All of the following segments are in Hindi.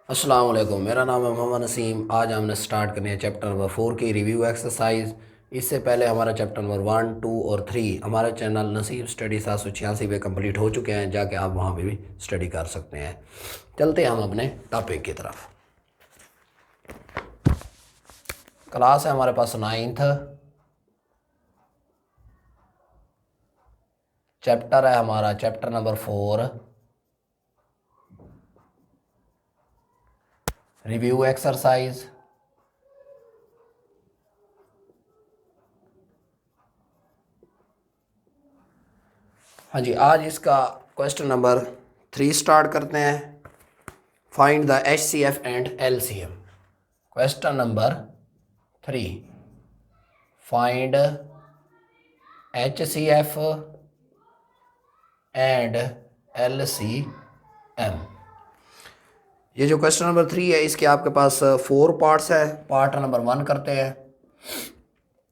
अस्सलाम वालेकुम, मेरा नाम है मोहम्मद नसीम। आज हमने स्टार्ट करनी है चैप्टर नंबर 4 की रिव्यू एक्सरसाइज। इससे पहले हमारा चैप्टर नंबर 1, 2 और 3 हमारे चैनल नसीम स्टडी 786 पे कंप्लीट हो चुके हैं। जाके आप वहाँ पे भी स्टडी कर सकते हैं। चलते हैं हम अपने टॉपिक की तरफ। क्लास है हमारे पास 9th। चैप्टर है हमारा चैप्टर नंबर 4, रिव्यू एक्सरसाइज। हाँ जी, आज इसका क्वेश्चन नंबर 3 स्टार्ट करते हैं। Find the HCF and LCM। Question number 3, find HCF and LCM। ये जो क्वेश्चन नंबर 3 है, इसके आपके पास 4 पार्ट्स है। पार्ट नंबर 1 करते हैं।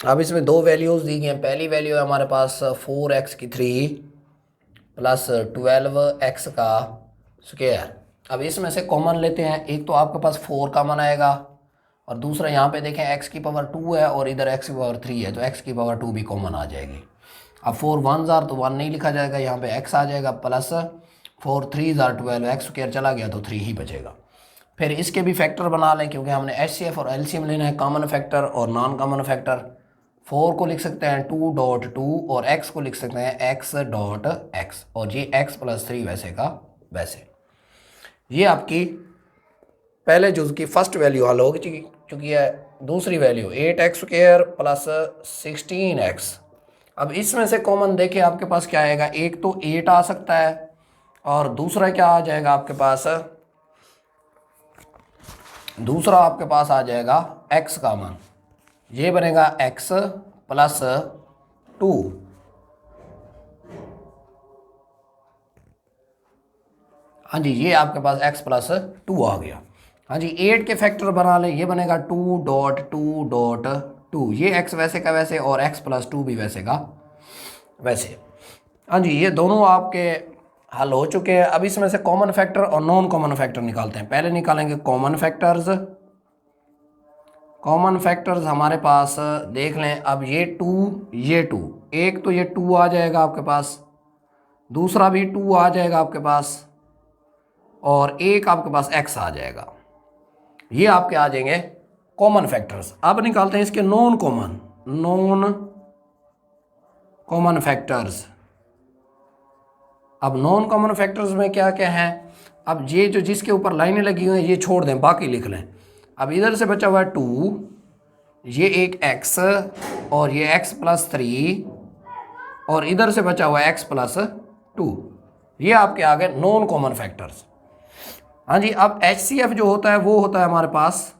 अब इसमें 2 वैल्यूज़ दी गई हैं। पहली वैल्यू है हमारे पास 4x की 3 प्लस 12x का स्क्वायर। अब इसमें से कॉमन लेते हैं। एक तो आपके पास 4 कॉमन आएगा और दूसरा यहाँ पे देखें x की पावर 2 है और इधर x की पावर 3 है, तो x की पावर 2 भी कॉमन आ जाएगी। अब 4 1 जार तो 1 नहीं लिखा जाएगा, यहाँ पे x आ जाएगा प्लस 4 3 जार 12, x स्क्वायर चला गया तो 3 ही बचेगा। फिर इसके भी फैक्टर बना लें, क्योंकि हमने HCF और LCM लेना है, कॉमन फैक्टर और नॉन कॉमन फैक्टर। 4 को लिख सकते हैं 2.2 और x को लिख सकते हैं x.x, और ये x प्लस 3 वैसे का वैसे। ये आपकी पहले जुज की फर्स्ट वैल्यू हल हो चुकी है। दूसरी value 8x square plus 16x। अब इसमें से कॉमन देखें आपके पास क्या आएगा। एक तो 8 आ सकता है और दूसरा क्या आ जाएगा आपके पास, दूसरा आपके पास आ जाएगा x का मान। ये बनेगा x प्लस 2। हाँ जी, ये आपके पास x प्लस 2 आ गया। हाँ जी, 8 के फैक्टर बना लें, ये बनेगा 2.2.2। ये x वैसे का वैसे और x प्लस 2 भी वैसे का वैसे। हाँ जी, ये दोनों आपके हल हो चुके हैं। अब इसमें से कॉमन फैक्टर और नॉन कॉमन फैक्टर निकालते हैं। पहले निकालेंगे कॉमन फैक्टर्स। कॉमन फैक्टर्स हमारे पास देख लें। अब ये 2 ये 2, एक तो ये 2 आ जाएगा आपके पास, दूसरा भी 2 आ जाएगा आपके पास, और एक आपके पास x आ जाएगा। ये आपके आ जाएंगे कॉमन फैक्टर्स। अब निकालते हैं इसके नॉन कॉमन फैक्टर्स। अब नॉन कॉमन फैक्टर्स में क्या क्या है। अब ये जो जिसके ऊपर लाइनें लगी हुई हैं ये छोड़ दें, बाकी लिख लें। अब इधर से बचा हुआ है 2, ये एक x और ये x प्लस 3, और इधर से बचा हुआ है x प्लस 2। ये आपके आ गए नॉन कॉमन फैक्टर्स। हाँ जी, अब HCF जो होता है वो होता है हमारे पास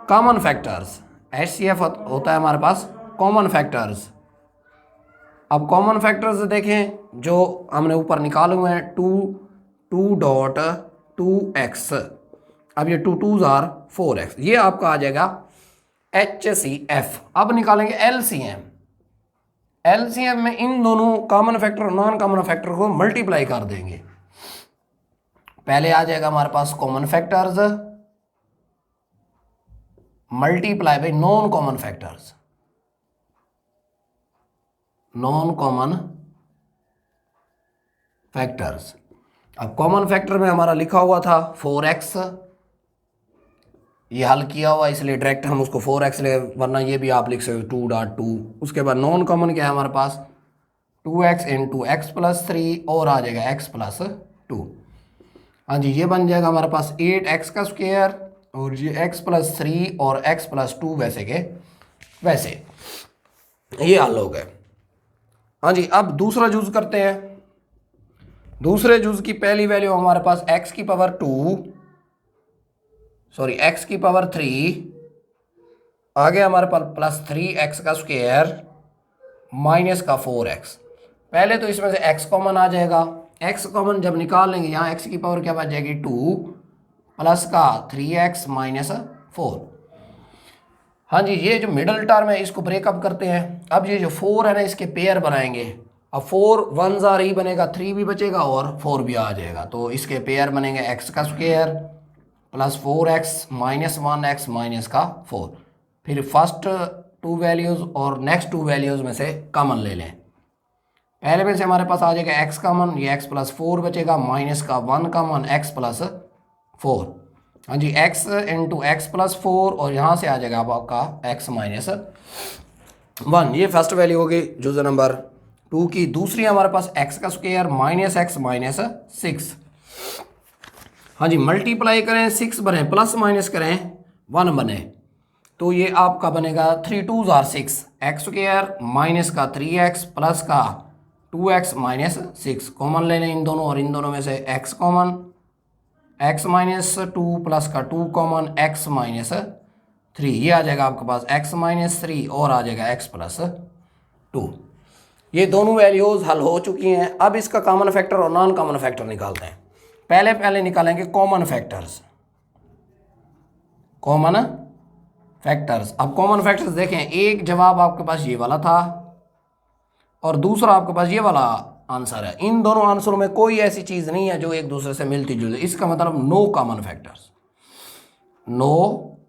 कॉमन फैक्टर्स। HCF होता है हमारे पास कॉमन फैक्टर्स। अब कॉमन फैक्टर्स देखें जो हमने ऊपर निकाले हुए हैं, 2.2x। अब ये 2 2 जार 4x, ये आपका आ जाएगा HCF। अब निकालेंगे LCM। LCM में इन दोनों कॉमन फैक्टर और नॉन कॉमन फैक्टर को मल्टीप्लाई कर देंगे। पहले आ जाएगा हमारे पास common factors multiply by non common factors. Non common factors. अब कॉमन फैक्टर में हमारा लिखा हुआ था 4x, ये हल किया हुआ इसलिए डायरेक्ट हम उसको 4x ले, वरना ये भी आप लिख सकते हो 2.2। उसके बाद नॉन कॉमन क्या है हमारे पास, 2x इंटू एक्स प्लस 3 और आ जाएगा x प्लस 2। हाँ जी, ये बन जाएगा हमारे पास 8x का स्क्वायर और ये x प्लस 3 और x प्लस 2 वैसे के वैसे। ये हल हो गए। हाँ जी, अब दूसरा यूज करते हैं। दूसरे यूज की पहली वैल्यू हमारे पास x की पावर 3 आगे हमारे पास प्लस 3x का स्क्वायर माइनस का 4x। पहले तो इसमें से x कॉमन आ जाएगा। x कॉमन जब निकाल लेंगे, यहाँ x की पावर क्या बच जाएगी 2 प्लस का 3x माइनस 4। हाँ जी, ये जो मिडल टर्म है इसको ब्रेकअप करते हैं। अब ये जो 4 है ना, इसके पेयर बनाएंगे। अब 4 1 जार ही बनेगा, 3 भी बचेगा और 4 भी आ जाएगा, तो इसके पेयर बनेंगे x का square plus 4x minus 1x minus का 4। फिर फर्स्ट टू वैल्यूज़ और नेक्स्ट टू वैल्यूज़ में से कॉमन ले लें। पहले में से हमारे पास आ जाएगा x कॉमन, ये x प्लस 4 बचेगा, माइनस का 1 कॉमन x प्लस 4। हाँ जी, x इंटू एक्स प्लस 4 और यहाँ से आ जाएगा अब आपका x माइनस 1। ये फर्स्ट वैल्यू होगी जुज़ नंबर 2 की। दूसरी हमारे पास x का स्क्वायर माइनस x माइनस 6। हाँ जी, मल्टीप्लाई करें 6 बने, प्लस माइनस करें 1 बने, तो ये आपका बनेगा 3 2 जार 6, एक्स स्क्वायर माइनस का 3x प्लस का 2x माइनस 6। कॉमन ले लें इन दोनों और इन दोनों में से x common, x minus 2 plus का 2 कॉमन, x माइनस 3। ये आ जाएगा आपके पास x माइनस 3 और आ जाएगा x प्लस 2। ये दोनों वैल्यूज़ हल हो चुकी हैं। अब इसका कॉमन फैक्टर और नॉन कॉमन फैक्टर निकालते हैं। पहले निकालेंगे कॉमन फैक्टर्स। कॉमन फैक्टर्स, अब कॉमन फैक्टर्स देखें, एक जवाब आपके पास ये वाला था और दूसरा आपके पास ये वाला आंसर है। इन दोनों आंसरों में कोई ऐसी चीज़ नहीं है जो एक दूसरे से मिलती जुलती। इसका मतलब no common factors. No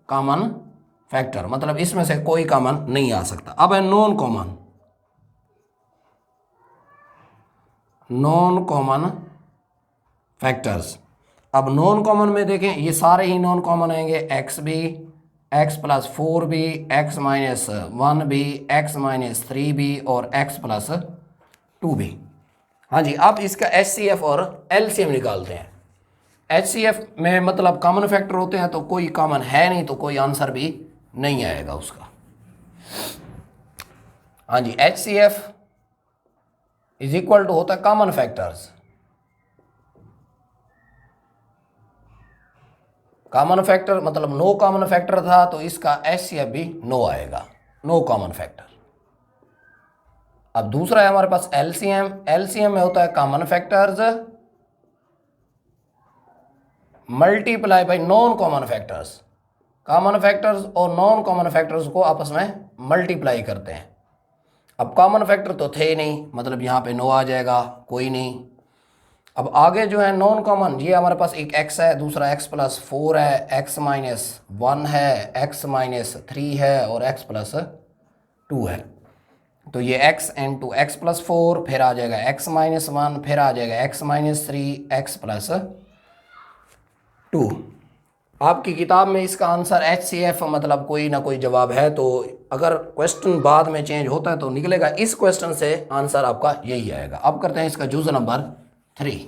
common factor मतलब इसमें से कोई कॉमन नहीं आ सकता। अब है non common. Non common factors, अब नॉन कॉमन में देखें ये सारे ही नॉन कॉमन आएंगे। एक्स भी, एक्स प्लस 4 भी, एक्स माइनस 1 भी, एक्स माइनस 3 भी और एक्स प्लस 2 भी। हाँ जी, अब इसका HCF और LCM निकालते हैं। HCF में मतलब कॉमन फैक्टर होते हैं तो कोई कॉमन है नहीं तो कोई आंसर भी नहीं आएगा उसका। हाँ जी, HCF इज इक्वल टू होता है कॉमन फैक्टर्स। कॉमन फैक्टर मतलब नो कॉमन फैक्टर था तो इसका HCF भी नो आएगा, नो कॉमन फैक्टर। अब दूसरा है हमारे पास LCM। LCM में होता है common factors multiply by non common factors. Common factors और नॉन कॉमन फैक्टर्स को आपस में मल्टीप्लाई करते हैं। अब कॉमन फैक्टर तो थे नहीं, मतलब यहाँ पे नो आ जाएगा, कोई नहीं। अब आगे जो है नॉन कॉमन, ये हमारे पास एक x है, दूसरा x प्लस 4 है, x माइनस 1 है, x माइनस 3 है और x प्लस 2 है। तो ये x इंटू एक्स प्लस 4, फिर आ जाएगा x माइनस 1, फिर आ जाएगा x माइनस 3, x प्लस 2। आपकी किताब में इसका आंसर HCF मतलब कोई ना कोई जवाब है, तो अगर क्वेश्चन बाद में चेंज होता है तो निकलेगा इस क्वेश्चन से आंसर आपका यही आएगा। अब करते हैं इसका जुज़ नंबर 3।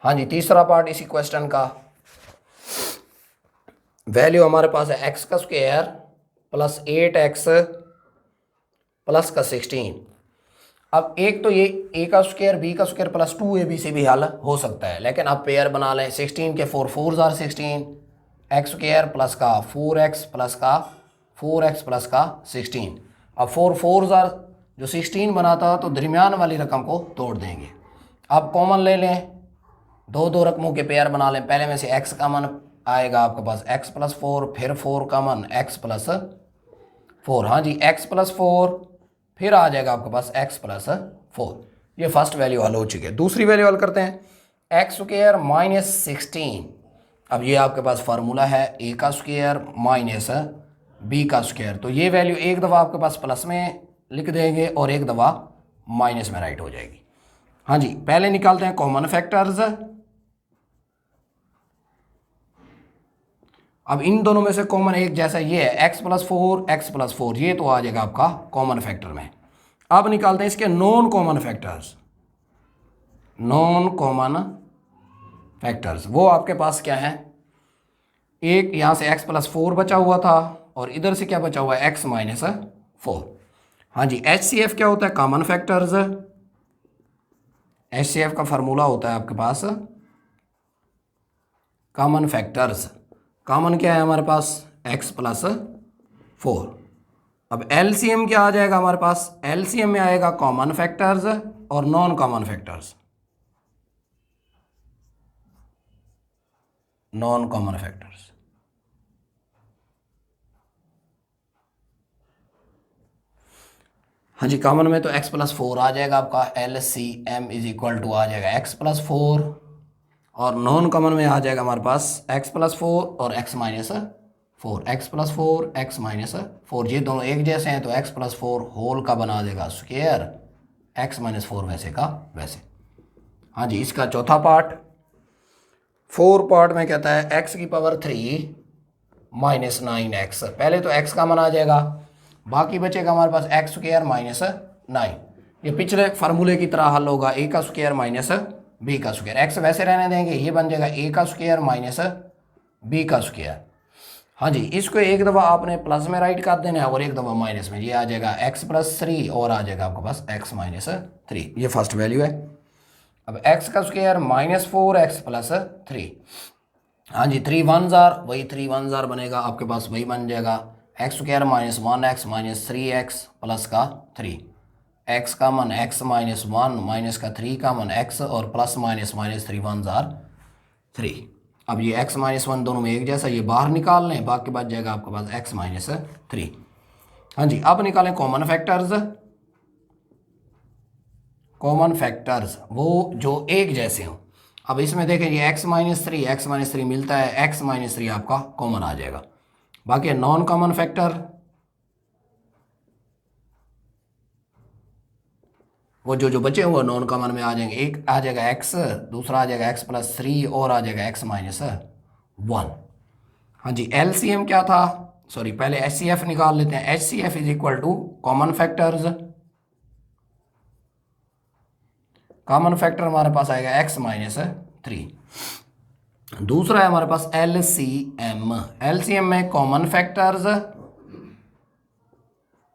हाँ जी, तीसरा पार्ट इसी क्वेश्चन का। वैल्यू हमारे पास है x का स्क्वायर प्लस 8x प्लस का 16। अब एक तो ये a का स्क्वायर b का स्क्वायर प्लस 2ab से भी हल हो सकता है, लेकिन आप पेयर बना लें। 16 के 4 4 जार 16, एक्स स्क्वायर प्लस का 4x प्लस का 4x प्लस का 16। अब 4 4 जार जो 16 बनाता तो दरमियान वाली रकम को तोड़ देंगे। अब कॉमन ले लें, दो दो रकमों के पेयर बना लें। पहले में से x कॉमन आएगा आपके पास x प्लस 4, फिर 4 कॉमन x प्लस 4। हाँ जी, x प्लस 4 फिर आ जाएगा आपके पास x प्लस 4। ये फर्स्ट वैल्यू हल हो चुकी है। दूसरी वैल्यू हल करते हैं। X square minus 16। अब ये आपके पास फार्मूला है a का स्क्वायर माइनस b का स्क्वायर, तो ये वैल्यू एक दफ़ा आपके पास प्लस में लिख देंगे और एक दफ़ा माइनस में राइट हो जाएगी। हाँ जी, पहले निकालते हैं कॉमन फैक्टर्स। अब इन दोनों में से कॉमन एक जैसा ये है x प्लस 4, ये तो आ जाएगा आपका कॉमन फैक्टर में। अब निकालते हैं इसके non common factors. Non common factors वो आपके पास क्या है, एक यहाँ से x प्लस 4 बचा हुआ था और इधर से क्या बचा हुआ है x माइनस 4। हाँ जी, HCF क्या होता है, कॉमन फैक्टर्स। HCF का फार्मूला होता है आपके पास कॉमन फैक्टर्स। कॉमन क्या है हमारे पास x प्लस 4। अब LCM क्या आ जाएगा हमारे पास, LCM में आएगा कॉमन फैक्टर्स और non common factors. Non common factors हाँ जी, कॉमन में तो x+4 आ जाएगा आपका, LCM इज इक्वल टू आ जाएगा x+4, और नॉन कॉमन में आ जाएगा हमारे पास x+4 और x-4, x+4 x-4, ये दोनों एक जैसे हैं तो x+4 होल का बना देगा स्क्वायर, x-4 वैसे का वैसे। हाँ जी, इसका चौथा पार्ट 4 पार्ट में कहता है x⁻³ - 9x, पहले तो x का मन आ जाएगा, बाकी बचेगा हमारे पास x² - 9, ये पिछले फार्मूले की तरह हल होगा, a² - b², x वैसे रहने देंगे, ये बन जाएगा a² - b²। हाँ जी, इसको एक दफ़ा आपने प्लस में राइट कर देना है और एक दफ़ा माइनस में, ये आ जाएगा x+3 और आ जाएगा आपके पास x-3, ये फर्स्ट वैल्यू है। अब x² - 4x+3, हाँ जी 3 1 जार, वही 3 1 जार बनेगा आपके पास, वही बन जाएगा x² - 1x - 3x प्लस का 3, x का मन x - 1 माइनस का 3 का मन x और प्लस माइनस माइनस 3 1 जार 3। अब ये x - 1 दोनों में एक जैसा, ये बाहर निकाल लें, बाकी बच जाएगा आपके पास x - 3। हाँ जी, अब निकालें कॉमन फैक्टर्स, कॉमन फैक्टर्स वो जो एक जैसे हों। अब इसमें देखें ये x-3 मिलता है, x-3 आपका कॉमन आ जाएगा, बाकी नॉन कॉमन फैक्टर वो जो बचे हुए नॉन कॉमन में आ जाएंगे, एक आ जाएगा x, दूसरा आ जाएगा x+3 और आ जाएगा x-1। हाँ जी, LCM क्या था, सॉरी पहले HCF निकाल लेते हैं, HCF is equal to common factors, common factor हमारे पास आएगा x-3। दूसरा है हमारे पास LCM, LCM में कॉमन फैक्टर्स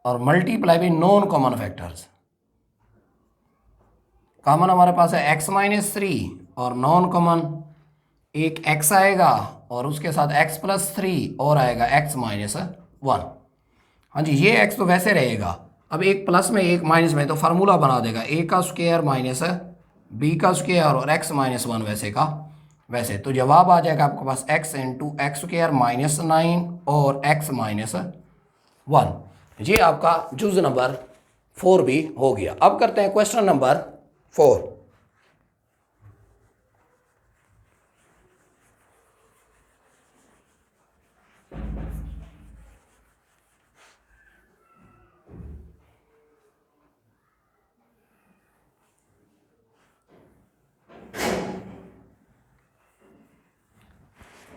और multiply by non common factors. Common हमारे पास है x-3 और नॉन कॉमन एक x आएगा और उसके साथ x+3 और आएगा x-1। हाँ जी, ये x तो वैसे रहेगा, अब एक प्लस में एक माइनस में तो फार्मूला बना देगा a² माइनस b² और x-1 वैसे का वैसे, तो जवाब आ जाएगा आपके पास x × x² - 9 और x-1। ये आपका जुज नंबर 4 भी हो गया। अब करते हैं क्वेश्चन नंबर 4।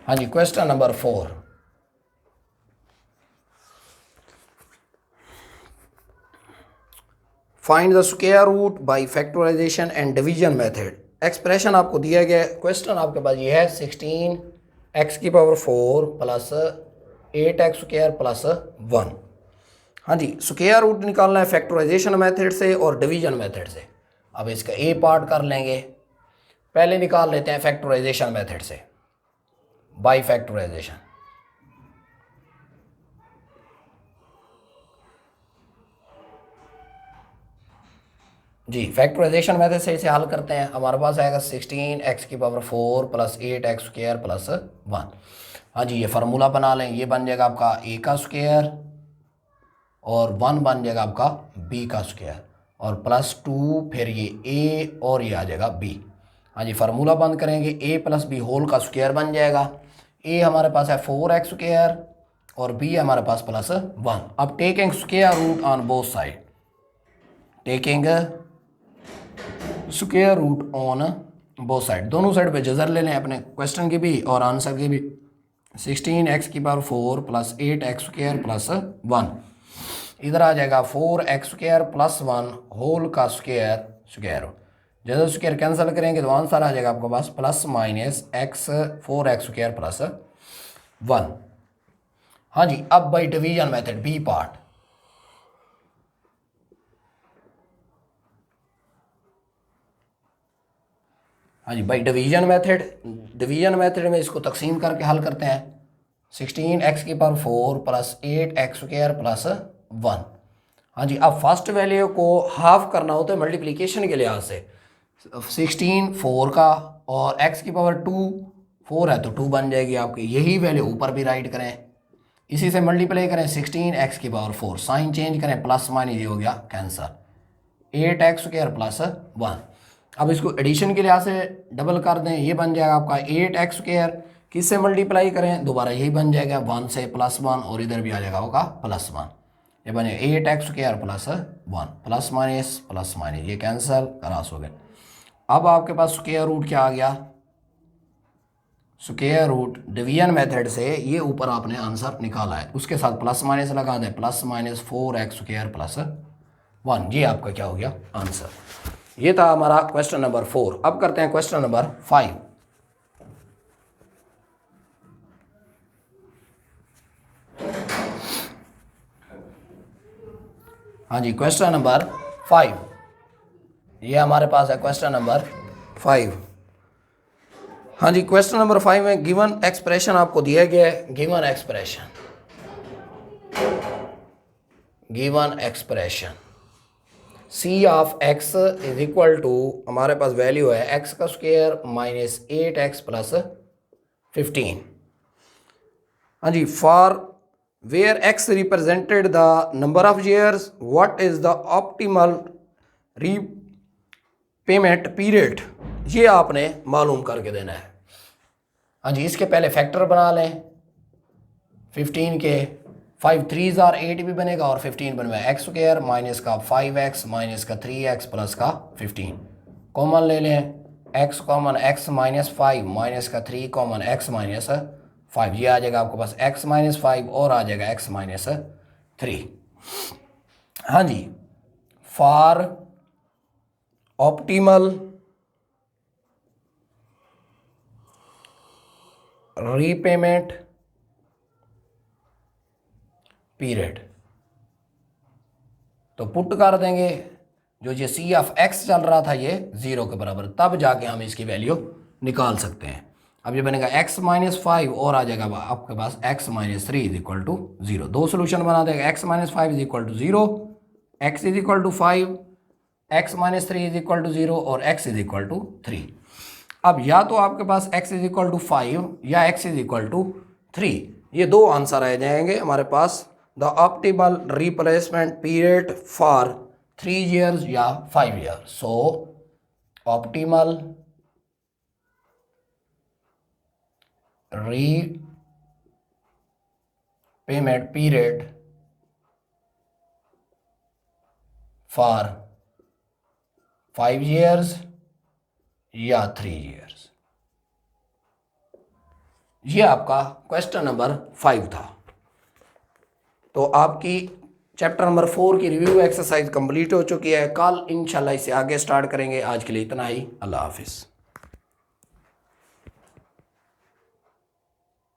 हाँ जी, question number 4, find the square root by factorisation and division method. Expression आपको दिया गया है, क्वेश्चन आपके पास ये है 16x⁴ प्लस 8x² प्लस 1। हाँ जी, स्क्वायर रूट निकालना है फैक्टराइजेशन मेथड से और डिवीजन मेथड से। अब इसका ए पार्ट कर लेंगे, पहले निकाल लेते हैं फैक्टराइजेशन मेथड से, by factorization. Ji, factorisation method से इसे हल करते हैं, हमारे पास आएगा 16x⁴ प्लस 8x² प्लस 1। हाँ जी, ये फार्मूला बना लें, ये बन जाएगा आपका a² और 1 बन जाएगा आपका b² और +2 फिर ये a और ये आ जाएगा b। हाँ जी, फार्मूला बंद करेंगे, a + b होल का स्क्वायर बन जाएगा, a हमारे पास है 4x² और b हमारे पास +1। अब taking square root on both side, taking square root on both side, दोनों साइड पे जजर ले लें अपने क्वेश्चन की भी और आंसर की भी। 16x⁴ प्लस 8x² प्लस 1, इधर आ जाएगा 4x² प्लस 1 होल का स्क्वायर, जैसे स्क्वायर कैंसिल करेंगे तो आंसर आ जाएगा आपके पास plus minus x 4x² plus 1। हाँ जी, अब by division method B part, हाँ जी, बाई डिवीजन मेथड में इसको तकसीम करके हल करते हैं। 16x⁴ plus 8x² plus 1। हाँ जी, अब फर्स्ट वैल्यू को हाफ करना होता है मल्टीप्लिकेशन के लिहाज से, 16 4 का और x⁻² 4 है तो 2 बन जाएगी आपकी, यही वैल्यू ऊपर भी राइट करें, इसी से मल्टीप्लाई करें 16x⁴, साइन चेंज करें प्लस माइनस, ये हो गया कैंसर, 8x² प्लस 1। अब इसको एडिशन के लिहाज से डबल कर दें, ये बन जाएगा आपका 8x², किससे मल्टीप्लाई करें दोबारा यही बन जाएगा 1 से +1, और इधर भी आ जाएगा होगा +1, ये बने 8x² प्लस 1, प्लस माइनस ये कैंसल क्रॉस हो गए। अब आपके पास स्क्वायर रूट क्या आ गया, स्क्वायर रूट डिवीजन मेथड से ये ऊपर आपने आंसर निकाला है, उसके साथ प्लस माइनस लगा दें, +4x² प्लस 1, ये आपका क्या हो गया आंसर। ये था हमारा क्वेश्चन नंबर 4। अब करते हैं क्वेश्चन नंबर 5। हाँ जी, क्वेश्चन नंबर 5, ये हमारे पास है क्वेश्चन नंबर 5। हाँ जी, क्वेश्चन नंबर 5 में गिवन एक्सप्रेशन आपको दिया गया है। Given expression c of x is equal to, हमारे पास वैल्यू है x² माइनस 8x प्लस 15। हाँ जी, for where x represented the number of years, what is the optimal repayment period, ये आपने मालूम करके देना है। हाँ जी, इसके पहले फैक्टर बना लें 15 के, 5 3s are 8 भी बनेगा और 15 बनेगा, x² माइनस का 5x माइनस का 3x प्लस का 15, कॉमन ले लें, x common x minus 5 minus का 3 कॉमन x माइनस 5, ये आ जाएगा आपके पास x माइनस 5 और आ जाएगा x माइनस 3। हाँ जी, फॉर ऑप्टिमल रीपेमेंट पीरियड, तो पुट कर देंगे जो ये c ऑफ x चल रहा था ये 0 के बराबर, तब जाके हम इसकी वैल्यू निकाल सकते हैं। अब ये बनेगा x माइनस 5 और आ जाएगा आपके पास x minus 3 is equal to 0। दो सोल्यूशन बना देगा, x minus 5 is equal to 0, x is equal to 5, x minus 3 is equal to 0 और x इज इक्वल टू 3। अब या तो आपके पास x इज इक्वल टू 5 या x इज इक्वल टू 3, ये दो आंसर आ जाएंगे हमारे पास। The optimal replacement period for 3 years या 5 years, so optimal repayment period for 5 years या 3 years, ये आपका क्वेश्चन नंबर 5 था। तो आपकी चैप्टर नंबर 4 की रिव्यू एक्सरसाइज कंप्लीट हो चुकी है। कल इंशाल्लाह इसे आगे स्टार्ट करेंगे। आज के लिए इतना ही, अल्लाह हाफिज़।